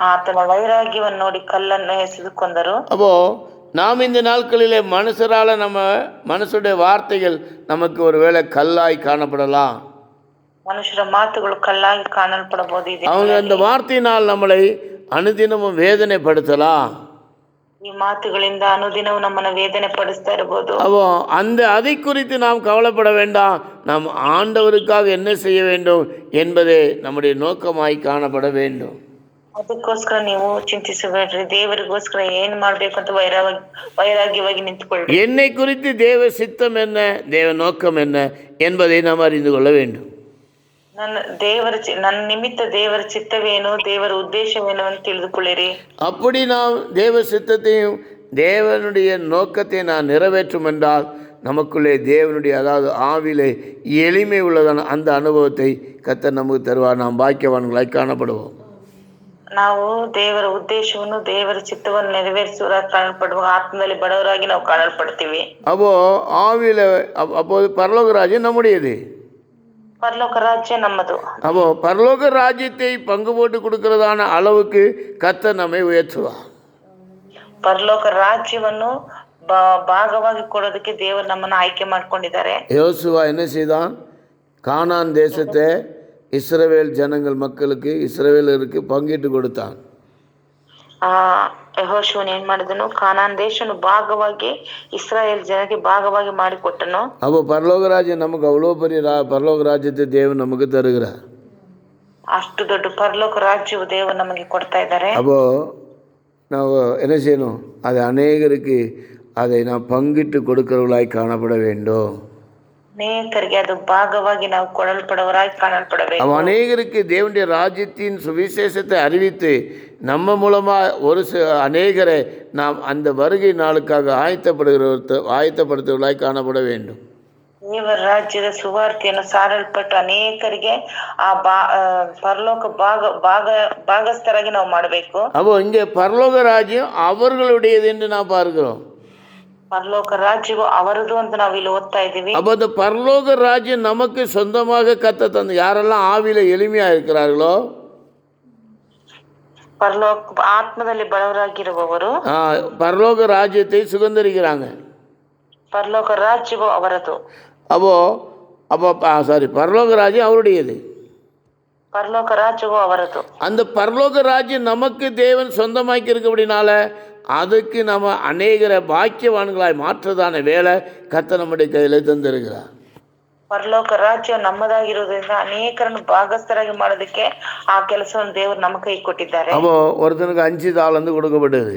ಆತನ ವೈರಾಗ್ಯವನ್ನು ನೋಡಿ ಕಲ್ಲನ್ನು ಎಸೆದು ಕೊಂದರು. அப்போ நாம் இந்த நாட்களிலே மனுஷரால் நம்ம மனுஷருடைய வார்த்தைகள் நமக்கு ஒருவேளை கல்லாய் காணப்படலாம். ಮನುಷ್ಯರ ಮಾತುಗಳು ಕಲ್ಲಾಗಿ ಕಾಣಲ್ಪಡಬಹುದು. அவங்க அந்த வார்த்தையினால் நம்மளை அனுதினமும் வேதனைப்படுத்தலாம். ಈ ಮಾತುಗಳಿಂದ ಅನುದಿನವೂ ನಮ್ಮನ್ನು ವೇದನೆ ಪಡಿಸ್ತಾ ಇರಬಹುದು. அப்போ அதை குறித்து நாம் கவலைப்பட வேண்டாம். நாம் ஆண்டவருக்காக என்ன செய்ய வேண்டும் என்பதே நம்முடைய நோக்கமாய் காணப்பட வேண்டும். ಅದಕ್ಕೋಸ್ಕರ ನೀವು ಚಿಂತಿಸಬೇಡ್ರಿ, ದೇವರಿಗೋಸ್ಕರ ಏನ್ ಮಾಡ್ಬೇಕು ಅಂತ ವೈರಾಗ್ಯವಾಗಿ ನಿಂತುಕೊಳ್ಳಿ. என்னை குறித்து தேவ சித்தம் என்ன, தேவ நோக்கம் என்ன என்பதை நாம் அறிந்து கொள்ள வேண்டும். ನನ್ನ ನಿಮಿತ್ತ ದೇವರ ಚಿತ್ತವೇನು, ದೇವರ ಉದ್ದೇಶವೇನು ಅಂತ ತಿಳಿದುಕೊಳ್ಳಿರಿ. அப்படி நாம் தேவ சித்தத்தையும் தேவனுடைய நோக்கத்தை நான் நிறைவேற்றும் என்றால் நமக்குள்ளே தேவனுடைய அதாவது ஆவிலே எளிமை உள்ளதான அந்த அனுபவத்தை கர்த்தர் நமக்கு தருவார். நாம் பாக்கியவான்களாய் காணப்படுவோம். ನಾವು ದೇವರ ಉದ್ದೇಶವನ್ನು ದೇವರ ಚಿತ್ತವನ್ನು ನೆರವೇರಿಸುವ ಕಾಣಲ್ಪಡುವ ಆತ್ಮದಲ್ಲಿ ಬಡವರಾಗಿ ನಾವು ಕಾಣಲ್ಪಡ್ತೀವಿ. அப்போது பரலோக ராஜ்யம் நம்முடையது. பரலோக ராஜ்யம் ನಮ್ಮದು. அப்போ பரலோக ராஜ்யத்தை பங்கு போட்டு கொடுக்கிறதான அளவுக்கு கர்த்தர் நம்மை உயர்த்துவார். ಪರಲೋಕ ರಾಜ್ಯವನ್ನು ಭಾಗವಾಗಿ ಕೊಡೋದಕ್ಕೆ ದೇವರು ನಮ್ಮನ್ನು ಆಯ್ಕೆ ಮಾಡ್ಕೊಂಡಿದ್ದಾರೆ. யோசுவா என்ன செய்தான்? கானான் தேசத்தை இஸ்ரவேல் ஜனங்கள் மக்களுக்கு இஸ்ரவேலருக்கு பங்கிட்டு கொடுத்தான். ಯೆಹೋಶುವನು ಏನ್ ಮಾಡಿದನು? ಕಾನಾನ್ ದೇಶನು ಭಾಗವಾಗಿ ಇಸ್ರಾಯೇಲ್ ಜನಕ್ಕೆ ಭಾಗವಾಗಿ ಮಾಡಿಕೊಟ್ಟನು. அப்போ பரலோக ராஜ்யம் நமக்கு அவ்வளோ பெரிய பரலோக ராஜ்யத்தை தேவன் நமக்கு தருகிறார். ಅಷ್ಟು ದೊಡ್ಡ ಪರಲೋಕ ರಾಜ್ಯವು ದೇವರು ನಮಗೆ ಕೊಡ್ತಾ ಇದ್ದಾರೆ. அப்போ ನಾವು என்ன செய்யணும்? அது அநேகருக்கு அதை நாம் பங்கிட்டு கொடுக்கிறவர்களாய் காணப்பட வேண்டும். ಅನೇಕರಿಗೆ ಅದು ಭಾಗವಾಗಿ ನಾವು ಕೊಡಲ್ಪಡವರಾಗಿ ಕಾಣಲ್ಪಡಬೇಕು. அநேகருக்கு தேவனுடைய ராஜ்யத்தின் சுவிசேஷத்தை அறிவித்து நம்ம மூலமாக ஒரு அநேகரை நாம் அந்த வருகை நாளுக்காக ஆயத்தப்படுத்துவர்களாய் காணப்பட வேண்டும். ದೇವರ ರಾಜ್ಯದ ಸುವಾರ್ತೆಯನ್ನು ಸಾರಲ್ಪಟ್ಟು ಅನೇಕರಿಗೆ ಆ ಪರಲೋಕ ಭಾಗಸ್ಥರಾಗಿ ನಾವು ಮಾಡಬೇಕು. அப்போ இங்கே பரலோக ராஜ்யம் அவர்களுடையது என்று நாம் பார்க்கிறோம். ಪರಲೋಕ ರಾಜ್ಯವು ಅವರದು ಅಂತ ನಾವು ಇಲ್ಲಿ ಓದ್ತಾ ಇದ್ದೀವಿ. அப்போ அந்த பரலோக ராஜ்யம் நமக்கு சொந்தமாக கர்த்தர் தந்து யாரெல்லாம் ஆவியில எளிமையா இருக்கிறார்களோ ಆತ್ಮದಲ್ಲಿ ಬಡವರಾಗಿರುವವರು பரலோக ராஜ்யத்தை சுதந்திரிக்கிறாங்க. ಪರಲೋಕ ರಾಜ್ಯವು ಅವರದು. பரலோக ராஜ்யம் அவருடையது. பரலோக ராஜ்யವು அவரது. அந்த பரலோக ராஜ்யம் நமக்கு தேவன் சொந்தமாக்கி இருக்கபடினால அதுக்கு நம்ம அநேகரை பாக்கியவான்களாய் மாற்றதான வேலை கர்த்தர் நம்முடைய கையில் தந்திருக்கிறார். ಪರಲೋಕ ರಾಜ್ಯ ನಮ್ಮದಾಗಿರೋದ್ರಿಂದ ಅನೇಕರನ್ನು ಭಾಗಸ್ಥರಾಗಿ ಮಾಡೋದಕ್ಕೆ ಆ ಕೆಲಸವನ್ನು ದೇವರು ನಮ್ಮ ಕೈ ಕೊಟ್ಟಿದ್ದಾರೆ. ஒருத்தனுக்கு 5 தாலந்து கொடுக்கப்பட்டது.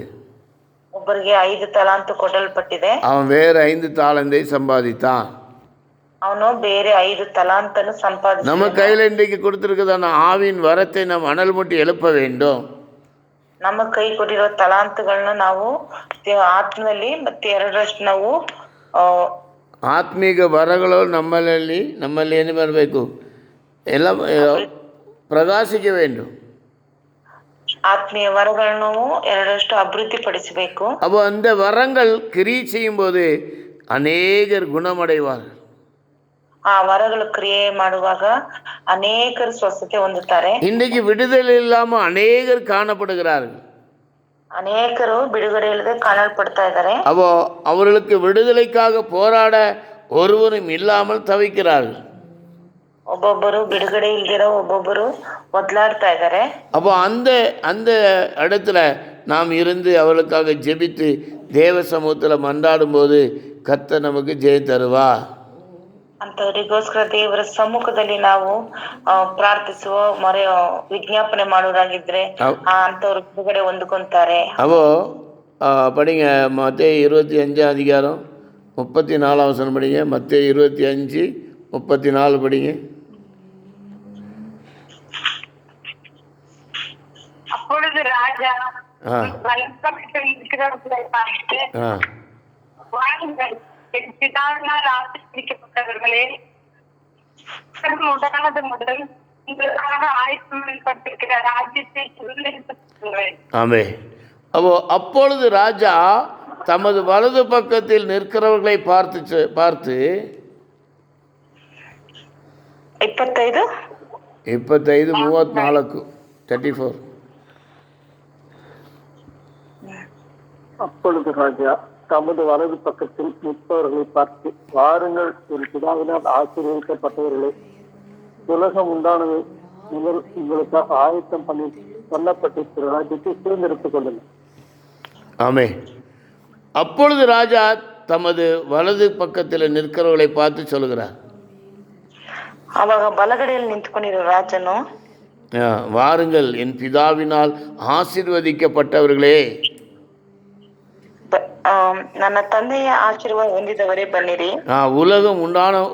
ಒಬ್ಬರಿಗೆ 5 ತಲಾಂತು ಕೊಡಲ್ಪಟ್ಟಿದೆ. அவன் வேற 5 தாலந்தை சம்பாதித்தான். ಅವನು ಬೇರೆ 5 ತಲಾಂತನ್ನು ಸಂಪಾದಿಸಿದ. நம்ம கையில் இன்றைக்கு கொடுத்திருக்கிறதான ஆவியின் வரத்தை நாம் அனல் மூட்டி எழுப்ப வேண்டும். ನಮ್ಮ ಕೈ ಕೊಟ್ಟಿರೋ ತಲಾಂತುಗಳನ್ನ ನಾವು ಆತ್ಮದಲ್ಲಿ ಮತ್ತೆ 2ರಷ್ಟು ನಾವು ಆತ್ಮೀಕ ವರಗಳು ನಮ್ಮಲ್ಲಿ ಏನು ಬರಬೇಕು, ಎಲ್ಲ ಪ್ರಕಾಶಿக்க வேண்டும். ஆத்மீய வரಗಳನ್ನು 2ரಷ್ಟು ಅಭಿವೃದ್ಧಿ ಪಡಿಸಬೇಕು. அப்போ அந்த வரங்கள் கிரியை செய்யும்போது அநேகர் குணமடைவார்கள். ಆ ವರಗಳು ಕ್ರಿಯೆ ಮಾಡುವಾಗ ಅನೇಕರು ಸ್ವಸ್ಥತೆ ಹೊಂದುತ್ತಾರೆ. இன்றைக்கு விடுதலை இல்லாமல் அநேகர் காணப்படுகிறார்கள். ಅನೇಕರು ಬಿಡುಗಡೆ ಇಲ್ಲದೆ ಕಾಣಲ್ಪಡ್ತಾ ಇದ್ದಾರೆ. அவர்களுக்கு விடுதலைக்காக போராட ஒருவரும் இல்லாமல் தவிக்கிறார்கள். ಒಬ್ಬೊಬ್ಬರು ಬಿಡುಗಡೆ ಇಲ್ದಿರೋ ಒಬ್ಬೊಬ್ಬರು ಒದ್ಲಾಡ್ತಾ ಇದ್ದಾರೆ. அந்த இடத்துல நாம் இருந்து அவர்களுக்காக ஜெபித்து தேவ சமூகத்தில் மன்றாடும் போது கர்த்தர் நமக்கு ஜெயம் தருவா. ಅಂತವರಿಗೋಸ್ಕರ ದೇವರ ಸಮ್ಮುಖದಲ್ಲಿ ನಾವು ಪ್ರಾರ್ಥಿಸುವ ವಿಜ್ಞಾಪನೆ ಮಾಡೋರಾಗಿದ್ರೆ ಅಂತವ್ರು ಬಿಡುಗಡೆ ಹೊಂದ್ಕೊಂತಾರೆ. படிங்க மத்தேயு 25 அதிகாரம் 34 வசனம் படிங்க. மத்தேயு 25 34 படிங்க. அப்பொழுது ராஜா பிதாவினால் ஆசீர்வதிக்கப்பட்டவர்களே, உண்டானது முதல் உங்களுக்காக ஆயத்தப்பட்டிருக்கிற ராஜ்யத்தை சுதந்தரித்துக். ஆமே. அப்பொழுது ராஜா தமது வலது பக்கத்தில் நிற்கிறவர்களை பார்த்து 25 34 34. அப்பொழுது ராஜா தமது வலது பக்கத்தில் நிற்பவர்களை பார்த்து, வாருங்கள், ஒரு பிதாவினால் ஆசீர்வதிக்கப்பட்டவர்களே, உலகம் உண்டானது முதல் உங்களுக்காக ஆயத்தம் பண்ணி சொல்லப்பட்டிருக்கிற ராஜ்யத்தை சுதந்திரித்துக் கொள்ளுங்கள். ஆமே. அப்பொழுது ராஜா தமது வலது பக்கத்தில் நிற்கிறவர்களை பார்த்து சொல்லுகிறார். ಅವಾಗ ಬಲಗಡೆಯಲ್ಲಿ ನಿಂತ್ಕೊಂಡಿರೋ ರಾಜನು, வாருங்கள், என் பிதாவினால் ஆசீர்வதிக்கப்பட்டவர்களே, ನನ್ನ ತಂದೆಯ ಆಶೀರ್ವಾದ ಹೊಂದಿದವರೇ ಬನ್ನಿರಿ. உலகம்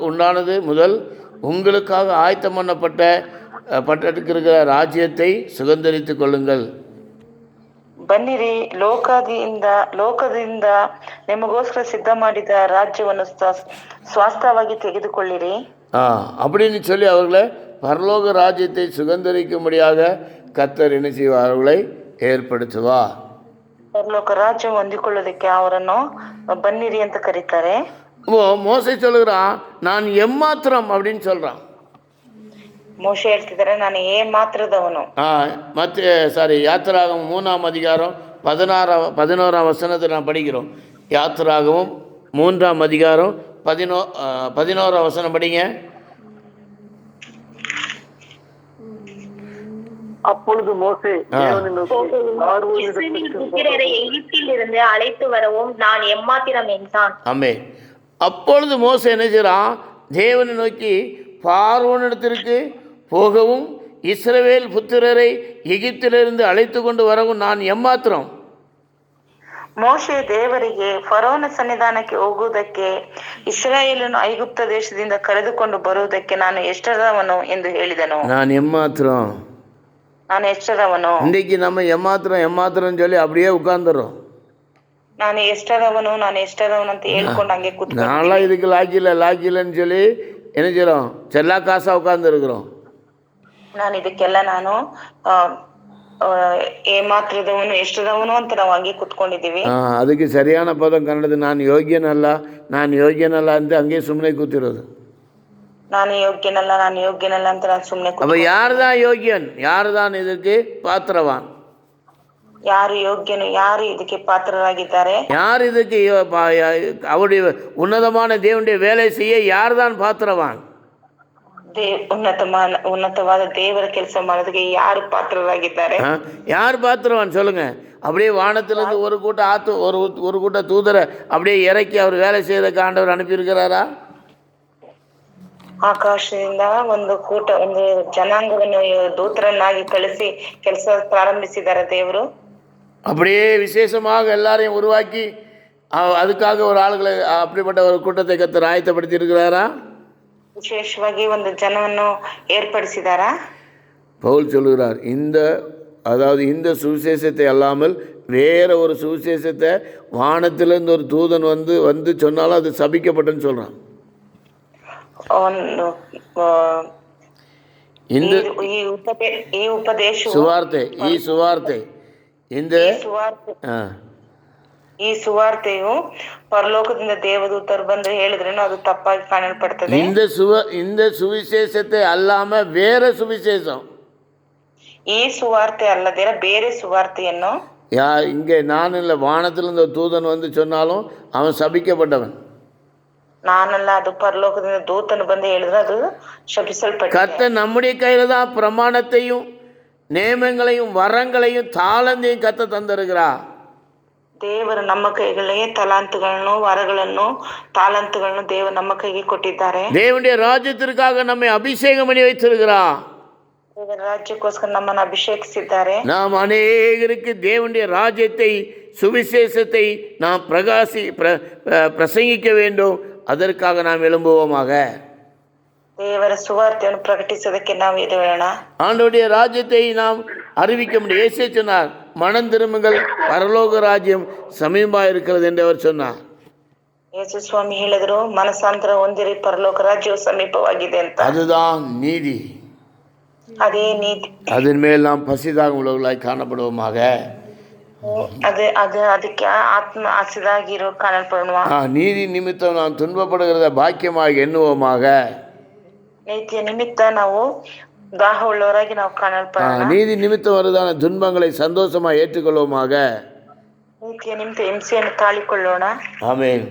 உண்டானது முதல் உங்களுக்காக ஆயத்தம் பண்ணப்பட்டிருக்கிற ராஜ்யத்தை சுதந்திரித்துக் கொள்ளுங்கள். ಬನ್ನಿರಿ, ಲೋಕದಿಂದ ನಿಮಗೋಸ್ಕರ ಸಿದ್ಧ ಮಾಡಿದ ರಾಜ್ಯವನ್ನು ಸ್ವಾಸ್ಥ್ಯವಾಗಿ ತೆಗೆದುಕೊಳ್ಳಿರಿ. அப்படின்னு சொல்லி அவர்களை பரலோக ராஜ்யத்தை சுதந்திரிக்கும்படியாக கர்த்தர் என்ன செய்வார், அவர்களை ஏற்படுத்துவா. ಪರಲೋಕ ರಾಜ್ಯ ಹೊಂದಿಕೊಳ್ಳೋದಕ್ಕೆ ಅವರನ್ನು ಬನ್ನಿರಿ ಅಂತ ಕರೀತಾರೆ. மோசே சொல்லுகிறான், நான் எம்மாத்திரம் அப்படின்னு சொல்றான். ಮೋಶೆ ಹೇಳ್ತಿದ್ದಾರೆ, ನಾನು ಮಾತ್ರದವನು. யாத்திராகமம் 3ஆம் அதிகாரம் 11ஆம் வசனத்தை நான் படிக்கிறோம். யாத்திராகமம் 3ஆம் அதிகாரம் 11ஆம் வசனம் படிங்க. அப்பொழுது மோசே எகிப்தில் இருந்து அழைத்து வரவும் நான் எம்மாத்திரம் என்றான். ஆமே. அப்பொழுது மோசே என்ன செய்றான், தேவனை நோக்கி பார்வோனிடத்திற்கு போகவும் இஸ்ரவேல் புத்திரரை எகிப்திலிருந்து அழைத்து கொண்டு வரவும் நான் எம்மாத்திரம். ಮೋಶೆ ದೇವರಿಗೆ ಫರೋನ ಸನ್ನಿಧಾನಕ್ಕೆ ಹೋಗುವುದಕ್ಕೆ, ಇಸ್ರಾಯೇಲನ್ನು ಐಗುಪ್ತ ದೇಶದಿಂದ ಕರೆದುಕೊಂಡು ಬರುವುದಕ್ಕೆ ನಾನು ಎಷ್ಟರವನು ಎಂದು ಹೇಳಿದನು. நான் எம்மாத்திரம், ನಾನು ಎಷ್ಟರವನು. இன்னைக்கு நம்ம எம்மாத்திரம் சொல்லி அப்படியே உட்கார்ந்துறோம். ನಾನು ಎಷ್ಟರವನು ಅಂತ ಹೇಳ್ಕೊಂಡು ಹಂಗೆ ಕೂತ್ಕೊಂಡು, நான்லாம் இதுக்கு லாக்கிலன்னு சொல்லி என்ன செய்றோம், செல்லா காசா உட்கார்ந்து இருக்கிறோம். ನಾನು ಇದಕ್ಕೆಲ್ಲ ನಾನು ಮಾತ್ರದವನು ಎಷ್ಟರವನು ಅಂತ ನಾವು ಹಂಗೆ ಕುತ್ಕೊಂಡಿದ್ದೀವಿ. ಅದಕ್ಕೆ ಸರಿಯಾನ ಪದ ಕನ್ನಡದ ನಾನು ಯೋಗ್ಯನಲ್ಲ ಅಂತ ಹಂಗೆ ಸುಮ್ಮನೆ ಕೂತಿರೋದು. ನಾನು ಯೋಗ್ಯನಲ್ಲ ಅಂತ ನಾನು ಸುಮ್ಮನೆ. அப்ப யார்தான் யோகியன், யார்தான் இதற்கு பாத்திரவான்? ಯಾರು ಯೋಗ್ಯನು, ಯಾರು ಇದಕ್ಕೆ ಪಾತ್ರರಾಗಿದ್ದಾರೆ? யார் இதுக்கு அவருடைய உன்னதமான தேவனுடைய வேலை செய்ய யார்தான் பாத்திரவான்? ಉನ್ನತವಾದ ದೇವರ ಕೆಲಸ ಮಾಡೋದಕ್ಕೆ ಯಾರು ಪಾತ್ರರಾಗಿದ್ದಾರೆ? யார் பாத்திரவான் சொல்லுங்க. அப்படியே வானத்திலிருந்து ஒரு கூட்ட ஒரு கூட்ட தூதரை அப்படியே இறக்கி அவர் வேலை செய்யறதுக்கு ஆண்டவர் அனுப்பியிருக்கிறாரா? ಆಕಾಶದಿಂದ ಒಂದು ಜನಾಂಗವನ್ನು ದೂತರನ್ನಾಗಿ ಕಳಿಸಿ ಕೆಲಸ ಪ್ರಾರಂಭಿಸಿದ್ದಾರೆ ದೇವರು. அப்படியே விசேஷமாக எல்லாரையும் உருவாக்கி அதுக்காக ஒரு ஆளுகளை அப்படிப்பட்ட ஒரு கூட்டத்தை கர்த்தர் ஆயத்தப்படுத்தி இருக்கிறாரா? ವಿಶೇಷವಾಗಿ ಒಂದು ಜನವನ್ನು ಏರ್ಪಡಿಸಿದಾರಾ? பவுல் சொல்லுகிறார், இந்த சுவிசேஷத்தை அல்லாமல் வேற ஒரு சுவிசேஷத்தை வானத்திலிருந்து ஒரு தூதன் வந்து சொன்னாலும் அது சபிக்கப்பட்டன்னு சொல்றான். ಈ ಉಪದೇಶ ಸುವಾರ್ತೆ ಈ ಸುವಾರ್ತೆಯು ಪರಲೋಕದಿಂದ ದೇವದೂತರು ಬಂದು ಹೇಳಿದ್ರೇನು ಅದು ತಪ್ಪಾಗಿ ಕಾಣಲ್ಪಡ್ತದೆ. இந்த சுவிசேஷத்தை அல்லாம வேற சுவிசேஷம், ಈ ಸುವಾರ್ತೆ ಅಲ್ಲದಿರ ಬೇರೆ ಸುವಾರ್ತೆಯನ್ನು இங்கே நான் இல்லை, வானத்திலிருந்து ஒரு தூதன் வந்து சொன்னாலும் அவன் சபிக்கப்பட்டவன். ನಾನಲ್ಲ, ಅದು ಪರಲೋಕದಿಂದ ದೂತನು ಬಂದು ಹೇಳಿದ್ರೆ ಅದು ಶಪಿಸಲ್ಪಟ್ಟ. கர்த்தர் நம்முடைய கையில தான் பிரமாணத்தையும் நியமங்களையும் வரங்களையும் தாளந்தையும் கர்த்தர் தந்திருக்கிறார். ದೇವರು ನಮ್ಮ ಕೈಗಳಿಗೆ ತಲಾಂತುಗಳನ್ನು ವರಗಳನ್ನು ತಾಲಂತುಗಳನ್ನು ದೇವರು ನಮ್ಮ ಕೈಗೆ ಕೊಟ್ಟಿದ್ದಾರೆ. தேவனுடைய ராஜ்யத்திற்காக நம்மை அபிஷேகம் பண்ணி வைத்திருக்கிறார். ದೇವರ ರಾಜ್ಯಕ್ಕೋಸ್ಕರ ನಮ್ಮನ್ನು ಅಭಿಷೇಕಿಸಿದ್ದಾರೆ. நாம் அநேகருக்கு தேவனுடைய ராஜ்யத்தை சுவிசேஷத்தை நாம் பிரசங்கிக்க வேண்டும். அதற்காக நாம் எழும்புவோமாக. ದೇವರ ಸುವಾರ್ತೆಯನ್ನು ಪ್ರಕಟಿಸೋದಕ್ಕೆ ನಾವು ಎದ್ದೇಳೋಣ. ஆண்டவருடைய ராஜ்யத்தை நாம் அறிவிக்க முடியும். இயேசு சொன்னார், மனம் திரும்புங்கள், பரலோக ராஜ்யம் சமீபமாக இருக்கிறது என்று அவர் சொன்னார். ಯೇಸು ಸ್ವಾಮಿ ಹೇಳಿದ್ರು, ಮನಸಾಂತರ ಹೊಂದಿರಿ, ಪರಲೋಕ ರಾಜ್ಯವು ಸಮೀಪವಾಗಿದೆ ಅಂತ. அதுதான் நீதி. ಅದೇ ನೀತಿ. அதன் மேல் நாம் பசிதாக உள்ளவர்களாய் காணப்படுவோமாக. ಅದಕ್ಕೆ ಆತ್ಮ ಹಸಿದಾಗಿರೋ ಕಾಣಲ್ಪಡುವ. நீதி நிமித்தம் நாம் துன்பப்படுகிறத பாக்கியமாக எண்ணுவோமாக. ನೀತಿಯ ನಿಮಿತ್ತ ನಾವು ದಾಹ உள்ளவராಗಿ ನಾವು ಕಾಣಲ್ಪಡೋಣ. நீதி நிமித்தம் வருதான துன்பங்களை சந்தோஷமாக ஏற்றுக்கொள்வோமாக. நீதிய நிமித்த ಹಿಂಸೆಯನ್ನು ತಾಳಿಕೊಳ್ಳೋಣ. ஆமென்.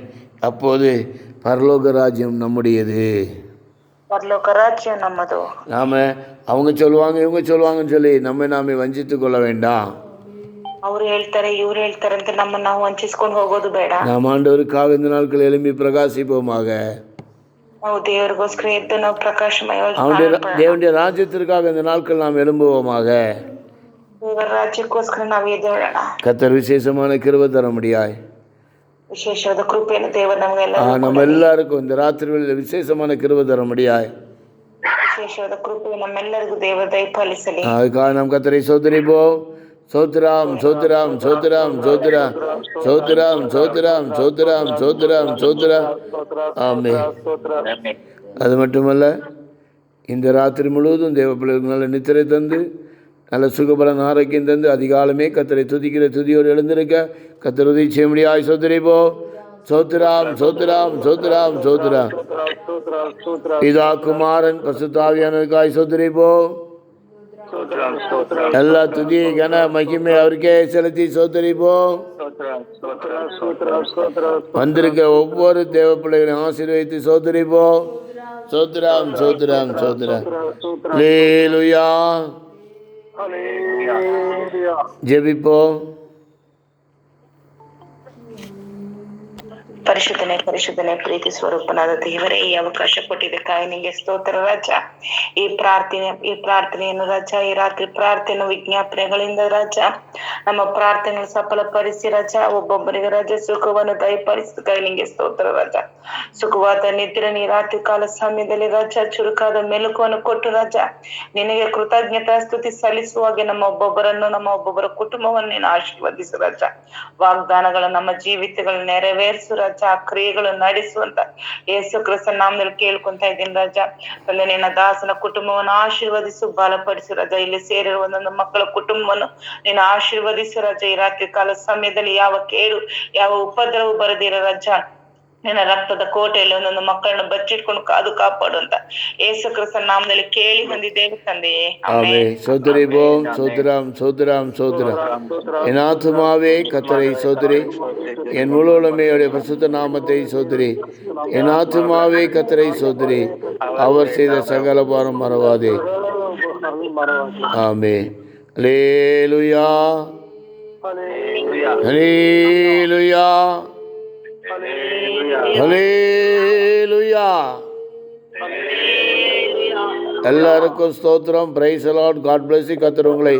அப்போது பரலோக ராஜ்யம் நம்முடையது. பரலோக ராஜ்யம் ನಮ್ಮದು. நாம அவங்க சொல்லுவாங்க இவங்க சொல்லுவாங்கன்னு சொல்லி நாமே வஞ்சித்து கொள்ள வேண்டாம். ಅವರು ಹೇಳ್ತಾರೆ ಇವ್ರು ಹೇಳ್ತಾರೆ ಅಂತ ನಾವು ವಂಚಿಸ್ಕೊಂಡು ಹೋಗೋದು ಬೇಡ. நாம் ஆண்டவருக்காக இந்த நாட்கள் எழும்பி பிரகாசிப்போமாக. ನಾವು ದೇವರಿಗೋಸ್ಕರ ಎದ್ದು ನಾವು ಪ್ರಕಾಶಮಯವಾಗಿ தேவனுடைய ராஜ்யத்திற்காக இந்த நாட்கள் நாம் எழும்புவோமாக. ದೇವರ ರಾಜ್ಯಕ್ಕೋಸ್ಕರ ನಾವು ಎದ್ದೇಳೋಣ. கர்த்தர் விசேஷமான கிருபை தர முடியாய். ವಿಶೇಷವಾದ ಕೃಪೆಯನ್ನು ದೇವರು நம்ம எல்லாருக்கும் இந்த ராத்திரியில் விசேஷமான கிருபை தர முடியாய். ವಿಶೇಷವಾದ ಕೃಪೆ ನಮ್ಮೆಲ್ಲರಿಗೂ ದೇವರ ದಯಪಾಲಿಸಲಿ. அதுக்காக நாம் கர்த்தரை ஸ்தோத்திரிப்போம். சோத்ராம் சோத்ராம் சோத்ராம் சோத்ராம் சோத்ராம் சோத்ராம் சோத்ராம் சோத்ராம் சோத்ராம். ஆமென். அது மட்டுமல்ல, இந்த ராத்திரி முழுவதும் தேவ பிள்ளைகளுக்கு நல்ல நித்திரை தந்து நல்ல சுகபலன் ஆரோக்கியம் தந்து அதிகாலமே கர்த்தரை துதிக்கிற துதியோடு எழுந்திருக்க கர்த்தர் உதவி செய்ய முடியாது. சோதரிப்போ சோத்ராம் சோத்ராம் சோத்ராம் சோத்ராம். பிதா குமாரன் பசுத்தாவியானதுக்காய் சோதரிப்போ எல்லா துதி கன மகிமை அவருக்கே செலுத்தி சோதரிப்போம். வந்திருக்க ஒவ்வொரு தேவ பிள்ளைகளையும் ஆசீர்வதித்து சோதரிப்போம். சோத்ராம் சோத்ராம் சோத்ராம். அல்லேலூயா. ஜெபிப்போம். ಪರಿಶುದ್ಧನೆ ಪರಿಶುದ್ಧನೆ ಪ್ರೀತಿ ಸ್ವರೂಪನಾದ ದೇವರೇ, ಈ ಅವಕಾಶ ಕೊಟ್ಟಿದ್ದಕ್ಕಾಗಿ ನಿಮಗೆ ಸ್ತೋತ್ರ ರಾಜ. ಈ ಪ್ರಾರ್ಥನೆಯನ್ನು ರಾಜ, ಈ ರಾತ್ರಿ ಪ್ರಾರ್ಥನೆ ವಿಜ್ಞಾಪನೆಗಳಿಂದ ರಾಜ ನಮ್ಮ ಪ್ರಾರ್ಥನೆಗಳು ಸಫಲಪಡಿಸಿ ರಾಜ, ಒಬ್ಬೊಬ್ಬರಿಗೆ ರಾಜ ಸುಖವನ್ನು ದಯಪಾಲಿಸಿದಕ್ಕಾಗಿ ನಿಮಗೆ ಸ್ತೋತ್ರ ರಾಜ. ಸುಖವಾದ ನಿದ್ರೆ ಈ ರಾತ್ರಿ ಕಾಲ ಸಮಯದಲ್ಲಿ ರಾಜ ಚುರುಕಾದ ಮೆಲುಕುವನ್ನು ಕೊಟ್ಟು ರಾಜ ನಿನಗೆ ಕೃತಜ್ಞತಾ ಸ್ತುತಿ ಸಲ್ಲಿಸುವಾಗೆ ನಮ್ಮ ಒಬ್ಬೊಬ್ಬರ ಕುಟುಂಬವನ್ನು ನೀನು ಆಶೀರ್ವದಿಸು ರಾಜ. ವಾಗ್ದಾನಗಳು ನಮ್ಮ ಜೀವಿತಗಳು ನೆರವೇರಿಸು ರಾಜ, ಕ್ರಿಯೆಗಳು ನಡೆಸುವಂತ ಯೇಸು ಕ್ರಿಸ್ತನ ನಾಮದಲ್ಲಿ ಕೇಳ್ಕೊಂತ ಇದ್ದೀನಿ ರಾಜ. ಅಲ್ಲಿ ನಿನ್ನ ದಾಸನ ಕುಟುಂಬವನ್ನು ಆಶೀರ್ವದಿಸು, ಬಲಪಡಿಸು ರಾಜ. ಇಲ್ಲಿ ಸೇರಿರುವ ಒಂದೊಂದು ಮಕ್ಕಳ ಕುಟುಂಬವನ್ನು ನೀನು ಆಶೀರ್ವದಿಸು ರಾಜ. ಈ ರಾತ್ರಿ ಕಾಲ ಸಮಯದಲ್ಲಿ ಯಾವ ಕೇಡು ಯಾವ ಉಪದ್ರವ ಬರದಿರ ರಾಜ. ನಿನ್ನ ರಕ್ತದ ಕೋಟೆಯಲ್ಲಿ ಒಂದೊಂದು ಮಕ್ಕಳನ್ನು ಬಚ್ಚಿಟ್ಕೊಂಡು ಕಾದು ಕಾಪಾಡು ಅಂತ ಯೇಸು ಕ್ರಿಸ್ತನ ನಾಮದಲ್ಲಿ ಕೇಳಿ ಬಂದಿದ್ದೇವೆ ತಂದೆಯೇ. ஆமே. சோதரிபோம். சோதராம் சோதராம் சோதரம். என் ஆத்துமாவே கத்தரை சோதரி, என் முழுமையுடைய பரிசுத்த நாமத்தை சோதரி. என் ஆத்துமாவே கத்தரை சோதரி, அவர் செய்த சகல பாரம் மறவாதே. ஆமே. அல்லேலூயா, அல்லேலூயா, அல்லேலூயா. எல்லாருக்கும் ஸ்தோத்திரம். Praise the lord. God bless you. கர்த்தர் உங்களை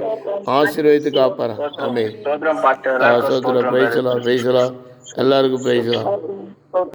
ஆசீர்வதித்து காப்பார். ஆமென். ஸ்தோத்திரம் பாஸ்டர். ஸ்தோத்திரம். Praise the lord. Praise the lord. எல்லாருக்கும் பிரைஸ் தி லார்ட்.